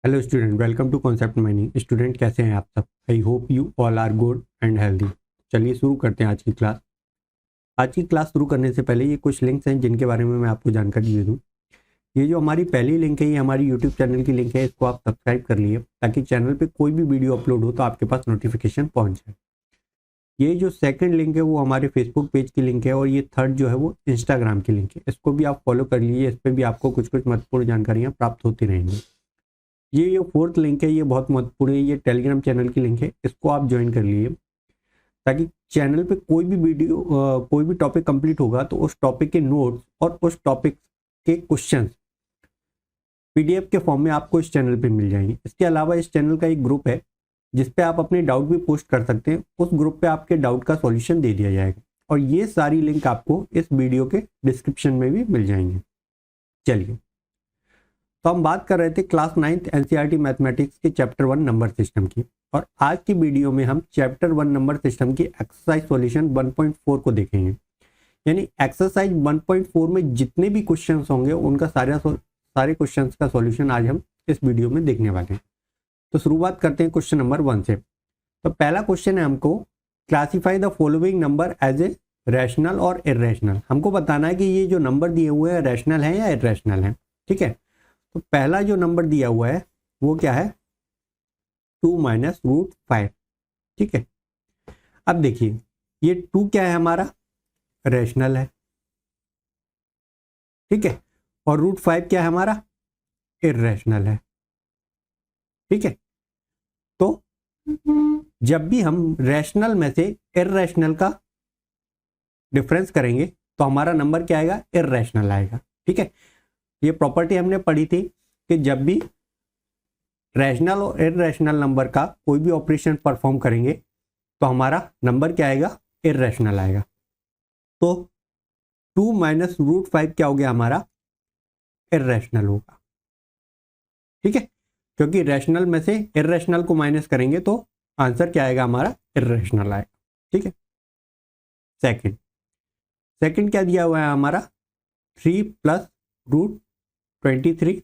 Hello student, welcome to concept mining. Student कैसे हैं आप सब? I hope you all are good and healthy. चलिए शुरू करते हैं आज की क्लास। आज की क्लास शुरू करने से पहले ये कुछ लिंक्स हैं जिनके बारे में मैं आपको जानकारी दे दूं। ये जो हमारी पहली लिंक है ये हमारी यूट्यूब चैनल की लिंक है, इसको आप सब्सक्राइब कर लिए ताकि चैनल पर कोई भी वीडियो अपलोड हो तो आपके पास नोटिफिकेशन पहुँच जाए। ये जो सेकंड लिंक है वो हमारे फेसबुक पेज की लिंक है और ये थर्ड जो है वो इंस्टाग्राम की लिंक है, इसको भी आप फॉलो कर लीजिए। इस पर भी आपको कुछ कुछ महत्वपूर्ण जानकारियाँ प्राप्त होती रहेंगी। ये जो फोर्थ लिंक है ये बहुत महत्वपूर्ण है, ये टेलीग्राम चैनल की लिंक है, इसको आप ज्वाइन कर लीजिए ताकि चैनल पे कोई भी वीडियो कोई भी टॉपिक कंप्लीट होगा तो उस टॉपिक के नोट्स और उस टॉपिक के क्वेश्चंस पीडीएफ के फॉर्म में आपको इस चैनल पे मिल जाएंगे। इसके अलावा इस चैनल का एक ग्रुप है जिस पे आप अपने डाउट भी पोस्ट कर सकते हैं। उस ग्रुप पे आपके डाउट का सॉल्यूशन दे दिया जाएगा और ये सारी लिंक आपको इस वीडियो के डिस्क्रिप्शन में भी मिल जाएंगे। चलिए, तो हम बात कर रहे थे क्लास 9th एनसीईआरटी मैथमेटिक्स के चैप्टर 1 नंबर सिस्टम की, और आज की वीडियो में हम चैप्टर 1 नंबर सिस्टम की एक्सरसाइज सॉल्यूशन 1.4 को देखेंगे। यानी एक्सरसाइज 1.4 में जितने भी क्वेश्चंस होंगे उनका सारे क्वेश्चंस का सॉल्यूशन आज हम इस वीडियो में देखने वाले हैं। तो शुरुआत करते हैं क्वेश्चन नंबर 1 से। तो पहला क्वेश्चन है, हमको classify the following number as a rational और इरेशनल। हमको बताना है कि ये जो नंबर दिए हुए हैं रैशनल है या इरेशनल है। ठीक है, तो पहला जो नंबर दिया हुआ है वो क्या है? 2 माइनस रूट 5। ठीक है, अब देखिए ये 2 क्या है हमारा? रैशनल है। ठीक है, और रूट 5 क्या है हमारा? इरेशनल है। ठीक है, तो जब भी हम रैशनल में से इरेशनल का डिफरेंस करेंगे तो हमारा नंबर क्या आएगा? इरेशनल आएगा। ठीक है, ये प्रॉपर्टी हमने पढ़ी थी कि जब भी रैशनल और इरेशनल नंबर का कोई भी ऑपरेशन परफॉर्म करेंगे तो हमारा नंबर क्या आएगा? इरेशनल आएगा। तो 2 माइनस रूट 5 क्या हो गया हमारा? इरेशनल होगा। ठीक है, क्योंकि रैशनल में से इरेशनल को माइनस करेंगे तो आंसर क्या आएगा हमारा? इरेशनल आएगा। ठीक है, सेकंड क्या दिया हुआ है हमारा? 3 प्लस रूट 23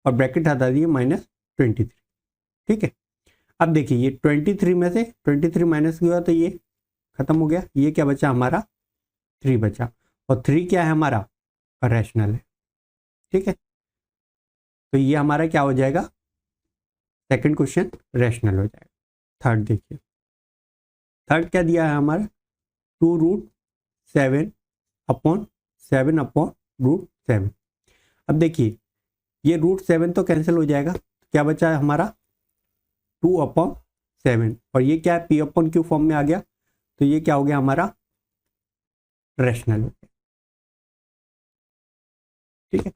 और ब्रैकेट हटा दिए -23। ठीक है, अब देखिए ये 23 में से 23 माइनस हुआ तो ये खत्म हो गया। ये क्या बचा हमारा? 3 बचा, और 3 क्या है हमारा? रैशनल है। ठीक है, तो ये हमारा क्या हो जाएगा? सेकंड क्वेश्चन रैशनल हो जाएगा। थर्ड देखिए, थर्ड क्या दिया है हमारा? 2 रूट 7 अपॉन 7 अपॉन रूट 7। अब देखिए ये रूट 7 तो कैंसिल हो जाएगा, क्या बचा है हमारा? 2 अपॉन 7, और ये क्या है? पी अपॉन क्यू फॉर्म में आ गया, तो ये क्या हो गया हमारा? रैशनल हो गया। ठीक है,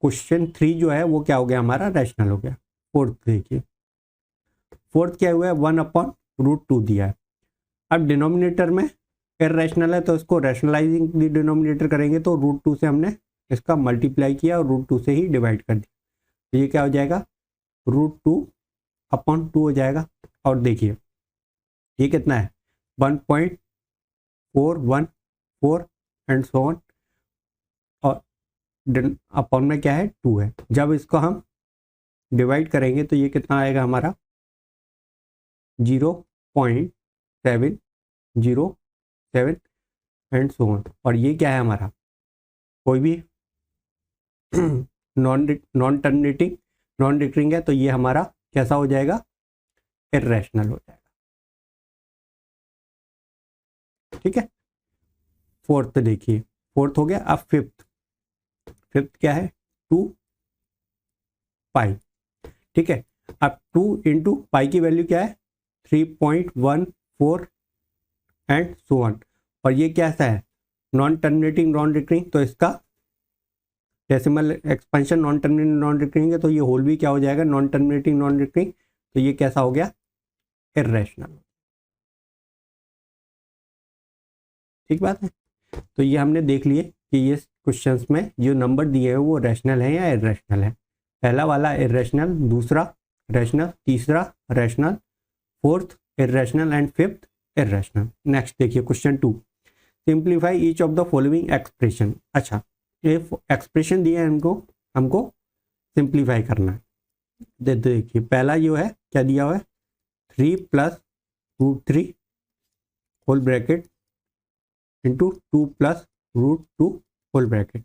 क्वेश्चन 3 जो है वो क्या हो गया हमारा? रैशनल हो गया। फोर्थ देखिए, फोर्थ क्या हुआ है? 1 अपॉन रूट 2 दिया है। अब डिनोमिनेटर में इरेशनल है तो इसको रैशनलाइजिंग डिनोमिनेटर करेंगे तो रूट 2 से हमने इसका मल्टीप्लाई किया और रूट 2 से ही डिवाइड कर दिया, तो ये क्या हो जाएगा? रूट 2 अपॉन 2 हो जाएगा। और देखिए ये कितना है? 1.414 एंड सो ऑन, और अपॉन में क्या है? 2 है। जब इसको हम डिवाइड करेंगे तो ये कितना आएगा हमारा? 0.707 एंड सो ऑन। और ये क्या है हमारा? कोई भी नॉन टर्मिनेटिंग नॉन रिकरिंग है तो ये हमारा कैसा हो जाएगा? इरेशनल हो जाएगा। ठीक है, फोर्थ देखिए, फोर्थ हो गया। अब फिफ्थ क्या है? 2 पाई। ठीक है, अब 2 इंटू पाई की वैल्यू क्या है? 3.14 एंड सो ऑन। और ये कैसा है? नॉन टर्मिनेटिंग नॉन रिकरिंग, तो इसका decimal expansion non terminating non recurring है तो ये होल भी क्या हो जाएगा? नॉन टर्मिनेटिंग नॉन रिकरिंग, तो ये कैसा हो गया? इरेशनल। ठीक बात है, तो ये हमने देख लिए कि ये क्वेश्चंस में जो नंबर दिए हैं वो रैशनल है या इरेशनल है। पहला वाला इरेशनल, दूसरा रैशनल, तीसरा rational, fourth irrational and fifth irrational. Next देखिए question 2, simplify each of the following expression. अच्छा, ये एक्सप्रेशन दिया है हमको सिंप्लीफाई करना है। देखिए पहला जो है क्या दिया हुआ है, 3 plus √3 whole bracket into 2 plus √2 whole bracket.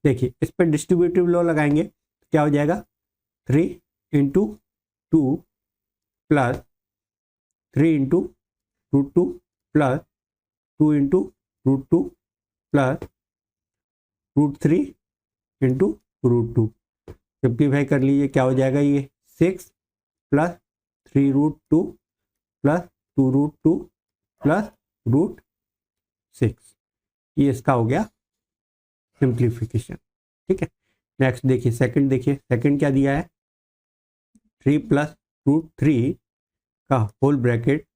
देखिए इस पर डिस्ट्रीब्यूटिव लॉ लगाएंगे तो क्या हो जाएगा, 3 into 2 plus 3 into √2 plus 2 into √2 plus √3 into √2। Simplify कर लीजिए, क्या हो जाएगा ये 6 प्लस 3√2 प्लस 2√2 प्लस √6। ये इसका हो गया सिंप्लीफिकेशन। ठीक है, नेक्स्ट देखिए सेकंड, देखिए सेकंड क्या दिया है, 3 प्लस √3 का होल ब्रैकेट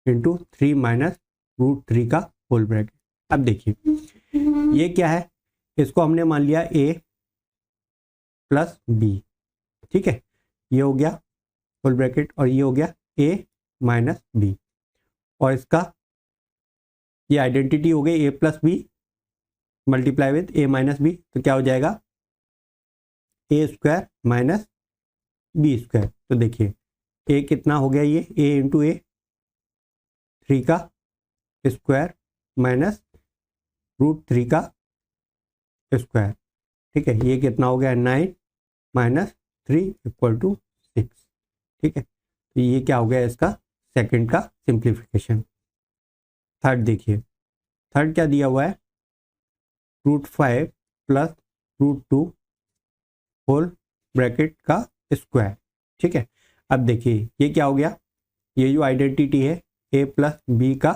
इंटू 3 माइनस √3 का होल ब्रैकेट। अब देखिए ये क्या है, इसको हमने मान लिया a प्लस b। ठीक है, ये हो गया होल ब्रैकेट और ये हो गया a माइनस b, और इसका ये आइडेंटिटी हो गई a plus b multiply with a minus b, तो क्या हो जाएगा a square minus b square. तो देखिए a कितना हो गया, ये a इंटू ए 3 का स्क्वायर माइनस √3 का स्क्वायर। ठीक है, ये कितना हो गया 9 माइनस 3 इक्वल टू 6। ठीक है, तो ये क्या हो गया इसका सेकंड का सिंप्लीफिकेशन। थर्ड देखिए, थर्ड क्या दिया हुआ है, √5 प्लस √2 होल ब्रैकेट का स्क्वायर। ठीक है, अब देखिए ये क्या हो गया, ये जो आइडेंटिटी है a प्लस बी का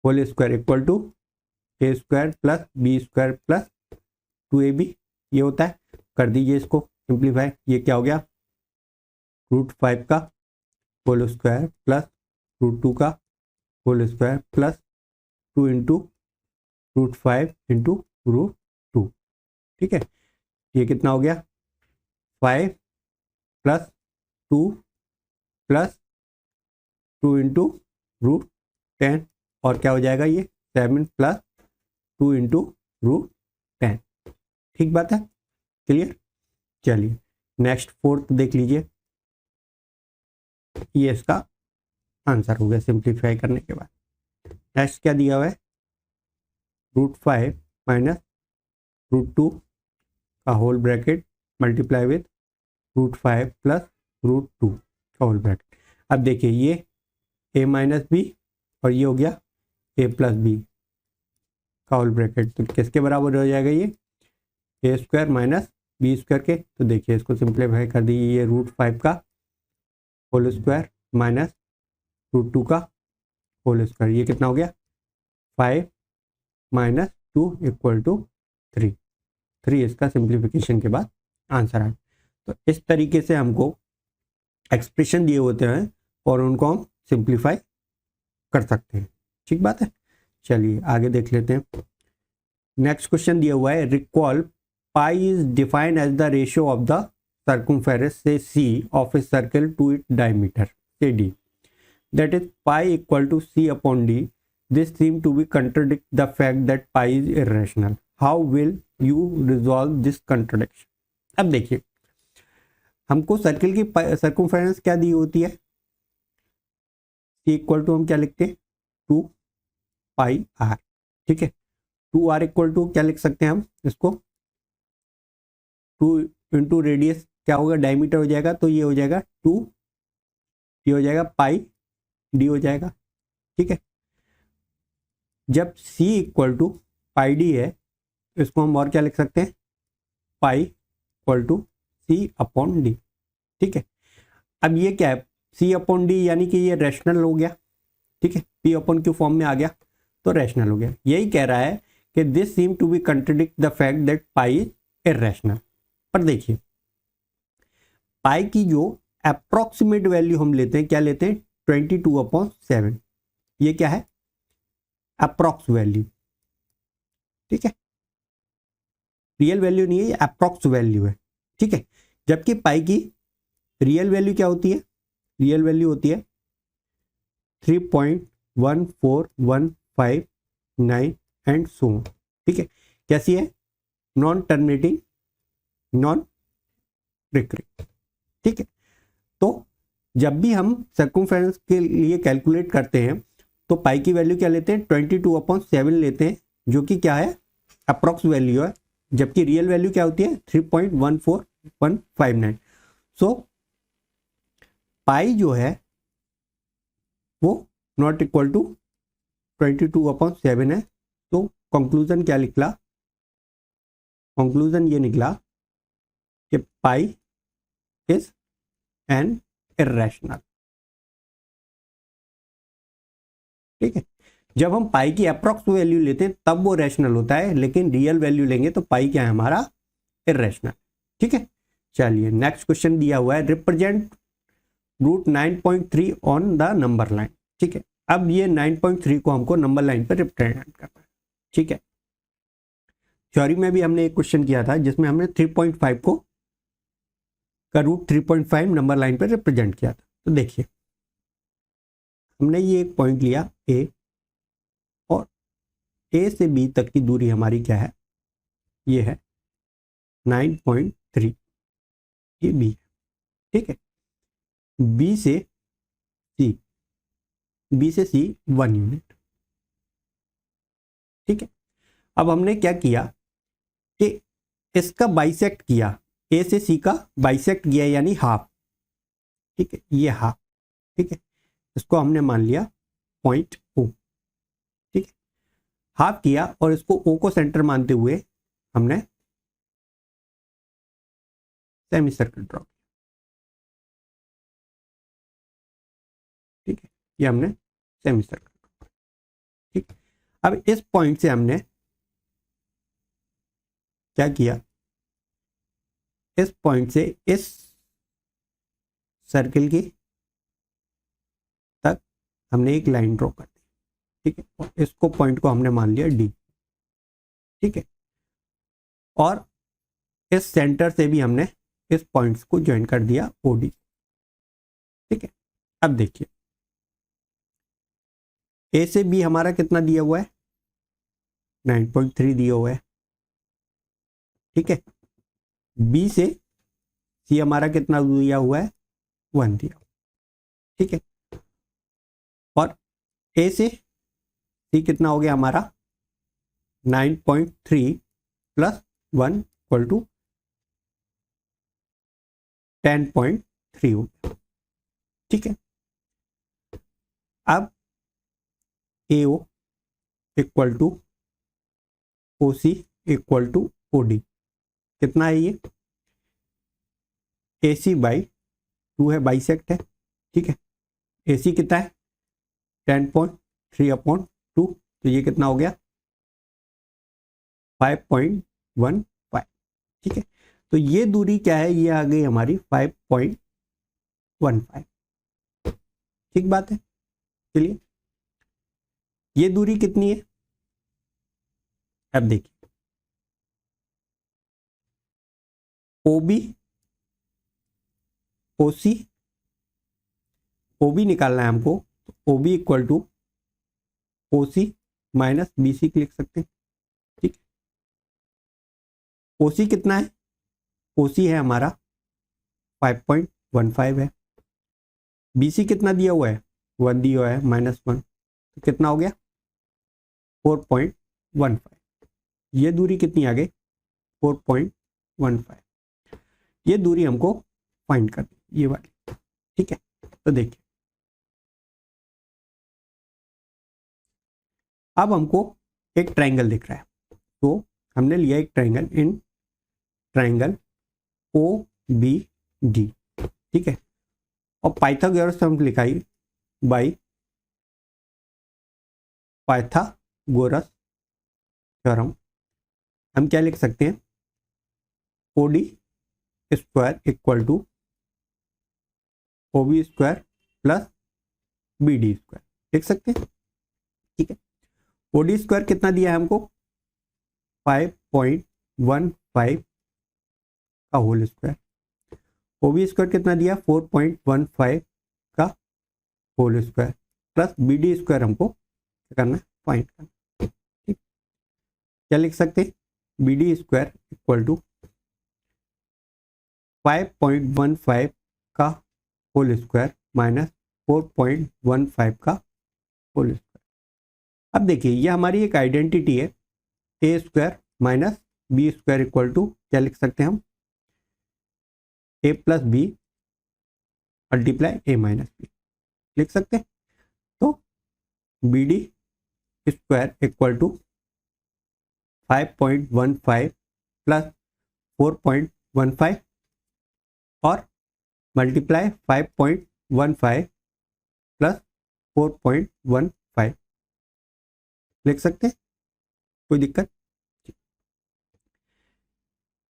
whole square equal to a square plus b square plus 2ab, ये होता है। कर दीजिए इसको सिंप्लीफाई, ये क्या हो गया √5 का होल स्क्वायर प्लस √2 का whole square plus 2 into √5 into √2। ठीक है, ये कितना हो गया 5 प्लस 2 प्लस 2 इंटू √10, और क्या हो जाएगा ये 7 प्लस 2 इंटू √10। ठीक बात है, क्लियर। चलिए नेक्स्ट फोर्थ देख लीजिए, ये इसका आंसर हो गया सिंप्लीफाई करने के बाद। नेक्स्ट क्या दिया हुआ है, √5 माइनस √2 का whole bracket multiply with √5 plus √2 का होल ब्रैकेट। अब देखिए ये a माइनस बी और ये हो गया a प्लस बी का होल ब्रैकेट, तो किसके बराबर हो जाएगा ये a square minus b square के। तो देखिए इसको सिंप्लीफाई कर दीजिए, ये √5 का होल स्क्वायर माइनस √2 का होल स्क्वायर, ये कितना हो गया 5 माइनस 2 इक्वल टू 3 इसका सिंप्लीफिकेशन के बाद आंसर आया। तो इस तरीके से हमको एक्सप्रेशन दिए होते हैं और उनको हम सिंप्लीफाई कर सकते हैं। ठीक बात है, चलिए आगे देख लेते हैं। नेक्स्ट क्वेश्चन दिया हुआ है, recall pi is defined as the ratio of the circumference से c of a circle to it diameter से d, that is pi equal to c upon d. This seem to be contradict the fact that pi is irrational. How will you resolve this contradiction. अब देखिए हमको circle की circumference क्या दी होती है, सी equal to हम क्या लिखते हैं 2 पाई आर। ठीक है, 2r इक्वल टू क्या लिख सकते हैं हम इसको 2 इंटू रेडियस क्या होगा डायमीटर हो जाएगा, तो ये हो जाएगा 2, ये हो जाएगा पाई डी हो जाएगा। ठीक है, जब c equal to pi d है इसको हम और क्या लिख सकते हैं pi equal to c upon d. ठीक है, अब ये क्या है सी अपॉन डी, यानी कि ये रैशनल हो गया। ठीक है, पी अपॉन क्यू फॉर्म में आ गया तो रैशनल हो गया। यही कह रहा है कि this seem to be contradict the fact that pi is irrational. पर देखिए पाई की जो अप्रोक्सीमेट वैल्यू हम लेते हैं, क्या लेते हैं 22/7, ये क्या है अप्रोक्स वैल्यू। ठीक है, रियल वैल्यू नहीं है, ये अप्रोक्स वैल्यू है। ठीक है, जबकि पाई की रियल वैल्यू क्या होती है, रियल वैल्यू होती है 3.14159 एंड सो। ठीक है, कैसी है नॉन टर्मिनेटिंग नॉन रिकरिंग। ठीक है। तो जब भी हम सर्कमफेरेंस के लिए कैलकुलेट करते हैं तो पाई की वैल्यू क्या लेते हैं, 22/7 लेते हैं, जो कि क्या है, अप्रॉक्स वैल्यू है, जबकि रियल वैल्यू क्या होती है 3.14159। सो पाई जो है वो नॉट इक्वल टू 22/7 है। तो कंक्लूजन क्या निकला, कंक्लूजन ये निकला कि पाई इज एन इर्रेशनल। ठीक है, जब हम पाई की अप्रॉक्स वैल्यू लेते हैं तब वो रैशनल होता है, लेकिन रियल वैल्यू लेंगे तो पाई क्या है हमारा, इर्रेशनल। ठीक है, चलिए नेक्स्ट क्वेश्चन दिया हुआ है, represent root 9.3 on the number line. ठीक है, अब ये 9.3 को हमको नंबर लाइन पर रिप्रेजेंट करना है। ठीक है, थ्योरी में भी हमने एक क्वेश्चन किया था जिसमें हमने 3.5 को का रूट 3.5 नंबर लाइन पर रिप्रेजेंट किया था। तो देखिए हमने ये एक पॉइंट लिया ए, और ए से बी तक की दूरी हमारी क्या है, ये है 9.3, ये बी है। ठीक है, बी से सी, बी से सी 1 यूनिट। ठीक है, अब हमने क्या किया कि इसका बाइसेक्ट किया, ए से सी का बाइसेक्ट किया यानी हाफ। ठीक है, ये हाफ। ठीक है, इसको हमने मान लिया पॉइंट ओ। ठीक है, हाफ किया और इसको ओ को सेंटर मानते हुए हमने सेमी सर्कल ड्रॉ किया। ठीक है, ये हमने सेमी सर्कल। ठीक, अब इस पॉइंट से हमने क्या किया, इस पॉइंट से इस सर्कल की तक हमने एक लाइन ड्रॉ कर दी। ठीक है, और इसको पॉइंट को हमने मान लिया डी। ठीक है, और इस सेंटर से भी हमने इस पॉइंट्स को ज्वाइन कर दिया ओ डी। ठीक है, अब देखिए ए से बी हमारा कितना दिया हुआ है, 9.3 दिया हुआ है। ठीक है, बी से सी हमारा कितना दिया हुआ है, 1 दिया। ठीक है, और ए से सी कितना हो गया हमारा, 9.3 प्लस 1 इक्वल टू 10.3 हो गया। ठीक है, अब ए O equal to o C equal to O D कितना है, ये ए सी बाई 2 है, बाइसेक्ट है। ठीक है, ए सी कितना है 10.3/2, तो ये कितना हो गया 5.15। ठीक है, तो ये दूरी क्या है, ये आ गई हमारी 5.15। ठीक बात है, चलिए ये दूरी कितनी है, अब देखिए ओ बी ओ सी, ओ बी निकालना है हमको, o b equal to o c minus b c लिख सकते हैं। ठीक, ओ सी कितना है, ओ सी है हमारा 5.15 है, बी सी कितना दिया हुआ है 1 दिया हुआ है, -1, तो कितना हो गया 4.15। ये दूरी कितनी आ गई 4.15, ये दूरी हमको फाइंड करनी ये वाली। ठीक है, तो देखिए अब हमको एक ट्रायंगल दिख रहा है, तो हमने लिया एक triangle, in triangle O B D. ठीक है, और पाइथागोरस हम लिखाई बाई पाइथागोरस थ्योरम। हम क्या लिख सकते हैं, O D square equal to O B square plus B D square लिख सकते हैं। ठीक है, ओ डी स्क्वायर कितना दिया है हमको 5.15 का whole square, O B square कितना दिया 4.15 का whole square, plus B D square हमको क्या करना है फाइंड करना। ठीक, क्या लिख सकते हैं, B D square equal to 5.15 का होल स्क्वायर माइनस 4.15 का होल स्क्वायर। अब देखिए ये हमारी एक आइडेंटिटी है, a square minus b square equal to क्या लिख सकते हैं हम, a plus b multiply a minus b लिख सकते हैं। तो B D square equal to 5.15 plus 4.15 और मल्टीप्लाई 5.15 प्लस 4.15 लिख सकते हैं, कोई दिक्कत।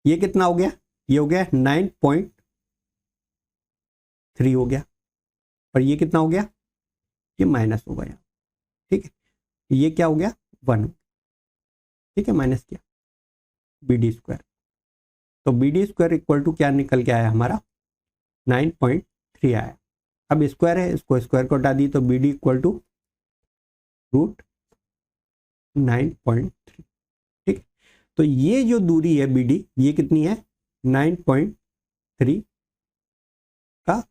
ये कितना हो गया, ये हो गया 9.3 हो गया, और ये कितना हो गया, ये माइनस हो गया, ठीक है। ये क्या हो गया 1, ठीक है, माइनस किया बी डी स्क्वायर। तो B D square equal to क्या निकल के आया हमारा 9.3 आया। अब स्क्वायर है, इसको स्क्वायर को हटा दी तो B D equal to root 9.3, ठीक है। तो ये जो दूरी है बी डी, ये कितनी है 9.3 का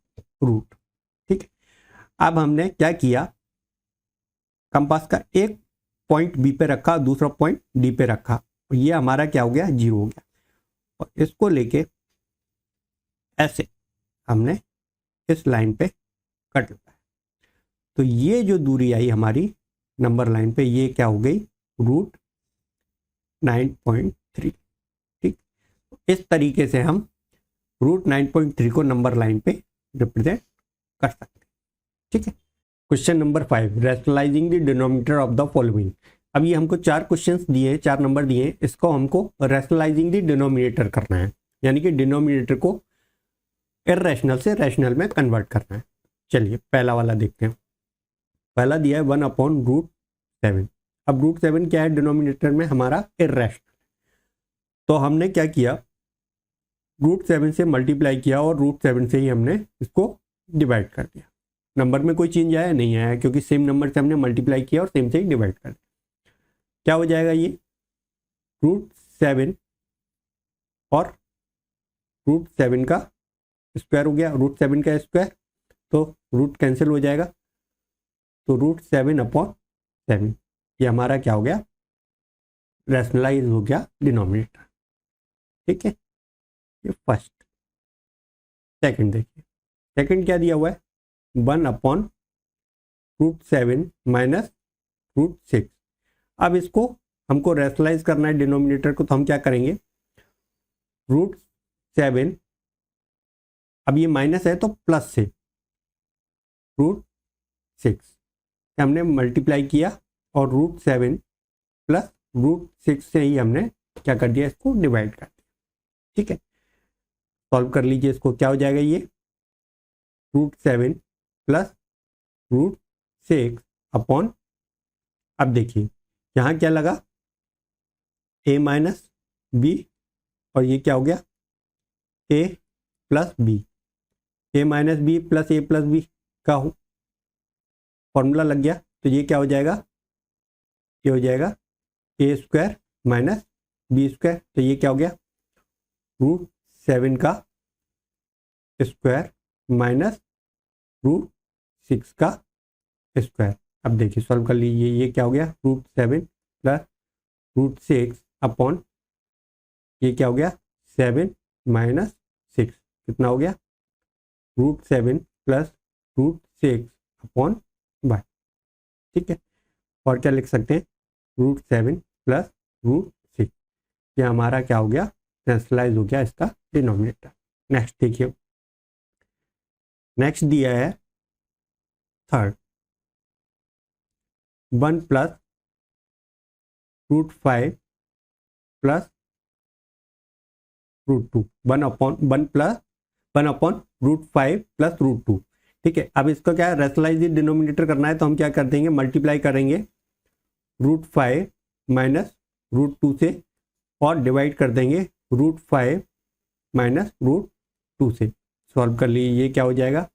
रूट, ठीक है। अब हमने क्या किया, कंपास का एक पॉइंट बी पे रखा, दूसरा पॉइंट डी पे रखा, और ये हमारा क्या हो गया 0 हो गया, और इसको लेके ऐसे हमने इस लाइन पे कट लगाया। तो ये जो दूरी आई हमारी नंबर लाइन पे, ये क्या हो गई रूट 9.3, ठीक। इस तरीके से हम रूट 9.3 को नंबर लाइन पे रिप्रेजेंट कर सकते हैं, ठीक है। Question number 5, rationalising the denominator of the following. अब ये हमको 4 क्वेश्चंस दिए, 4 नंबर दिए, इसको हमको रैशनलाइजिंग द डिनोमिनेटर करना है, यानी कि डिनोमिनेटर को इर्रेशनल से रैशनल में कन्वर्ट करना है। चलिए पहला वाला देखते हैं। पहला दिया है 1/√7। अब √7 क्या है डिनोमिनेटर में हमारा इर्रेशनल, तो हमने क्या किया √7 से मल्टीप्लाई किया और √7 से ही हमने इसको डिवाइड कर दिया। नंबर में कोई चेंज आया नहीं आया, क्योंकि सेम नंबर से हमने मल्टीप्लाई किया और सेम से ही डिवाइड कर दिया। क्या हो जाएगा ये √7 और √7 का स्क्वायर हो गया, √7 का स्क्वायर, तो रूट कैंसिल हो जाएगा, तो √7/7 ये हमारा क्या हो गया रैशनलाइज हो गया डिनोमिनेटर, ठीक है। ये फर्स्ट। सेकंड देखिए, सेकंड क्या दिया हुआ है 1/√7 माइनस √6। अब इसको हमको रैशनलाइज करना है डिनोमिनेटर को, तो हम क्या करेंगे √7, अब ये माइनस है तो प्लस से √6 हमने मल्टीप्लाई किया और √7 प्लस √6 से ही हमने क्या कर दिया इसको डिवाइड कर दिया, ठीक है। सॉल्व कर लीजिए इसको, क्या हो जाएगा ये √7 प्लस √6 अपॉन, अब देखिए यहाँ क्या लगा a माइनस बी, और ये क्या हो गया a plus b, a minus b plus a plus b का फॉर्मूला लग गया, तो ये क्या हो जाएगा, ये हो जाएगा a square minus b square, तो ये क्या हो गया √7 का स्क्वायर माइनस √6 का स्क्वायर। अब देखिए सॉल्व कर लीजिए, ये क्या हो गया √7 प्लस √6 अपॉन, ये क्या हो गया 7 माइनस 6, कितना हो गया √7 प्लस √6 अपॉन y, ठीक है। और क्या लिख सकते हैं √7 प्लस √6, ये हमारा क्या हो गया रैशनलाइज हो गया इसका डिनोमिनेटर। नेक्स्ट देखिए, नेक्स्ट दिया है third 1 plus √5 plus √2, 1 plus 1/√5 plus √2, ठीक है। अब इसको क्या है रैशनलाइज डिनोमिनेटर करना है, तो हम क्या कर देंगे मल्टीप्लाई करेंगे √5 माइनस √2 से और डिवाइड कर देंगे √5 माइनस √2 से। सॉल्व कर लीजिए, ये क्या हो जाएगा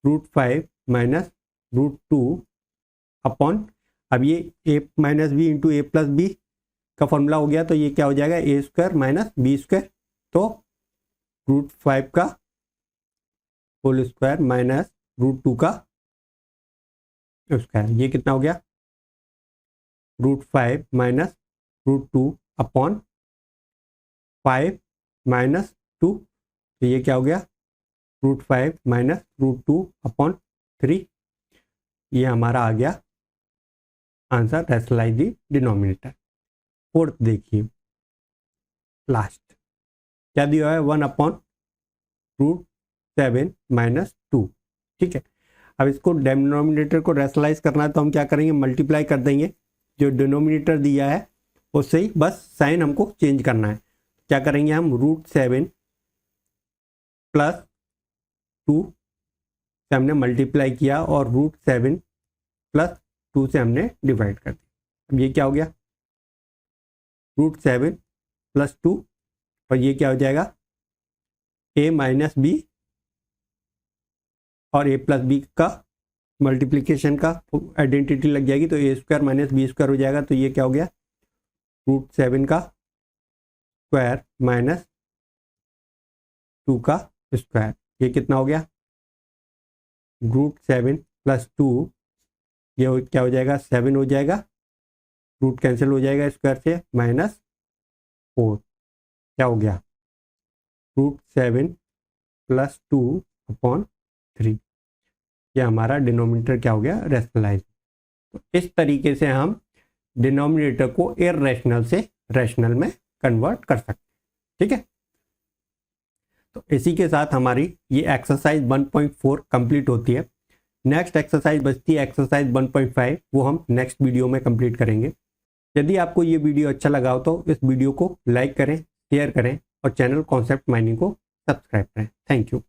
√5 माइनस √2 अपॉन, अब ये a minus b into a plus b का फॉर्मूला हो गया, तो ये क्या हो जाएगा a square minus b square, तो √5 का होल स्क्वायर माइनस √2 का स्क्वायर। ये कितना हो गया? √5 माइनस √2 अपॉन 5 माइनस 2। तो ये क्या हो गया? √5 माइनस √2 अपॉन 3। ये हमारा आ गया answer, rationalise the denominator. Fourth देखिए, लास्ट क्या दिया है? 1 अपॉन √7 माइनस 2। ठीक है, अब इसको डिनोमिनेटर को रैशनलाइज करना है तो हम क्या करेंगे? मल्टीप्लाई कर देंगे जो डिनोमिनेटर दिया है उससे ही, बस साइन हमको चेंज करना है। क्या करेंगे हम? √7 प्लस 2 से हमने मल्टीप्लाई किया और √7 प्लस 2 से हमने डिवाइड कर दिया। अब ये क्या हो गया? √7 प्लस 2, और ये क्या हो जाएगा? a माइनस बी और a प्लस बी का मल्टीप्लिकेशन का आइडेंटिटी लग जाएगी, तो a square minus b square हो जाएगा। तो ये क्या हो गया? √7 का स्क्वायर माइनस 2 का स्क्वायर। ये कितना हो गया? √7 प्लस 2, ये क्या हो जाएगा? 7 हो जाएगा, रूट कैंसिल हो जाएगा स्क्वायर से, माइनस 4। क्या हो गया? √7 प्लस 2 अपॉन 3। ये हमारा डिनोमिनेटर क्या हो गया? रैशनलाइज। तो इस तरीके से हम डिनोमिनेटर को इररेशनल से रैशनल में कन्वर्ट कर सकते हैं। ठीक है, तो इसी के साथ हमारी ये एक्सरसाइज 1.4 कंप्लीट होती है। नेक्स्ट एक्सरसाइज बचती है एक्सरसाइज 1.5, वो हम नेक्स्ट वीडियो में कंप्लीट करेंगे। यदि आपको ये वीडियो अच्छा लगा हो तो इस वीडियो को लाइक करें, शेयर करें और चैनल कॉन्सेप्ट माइनिंग को सब्सक्राइब करें। Thank you.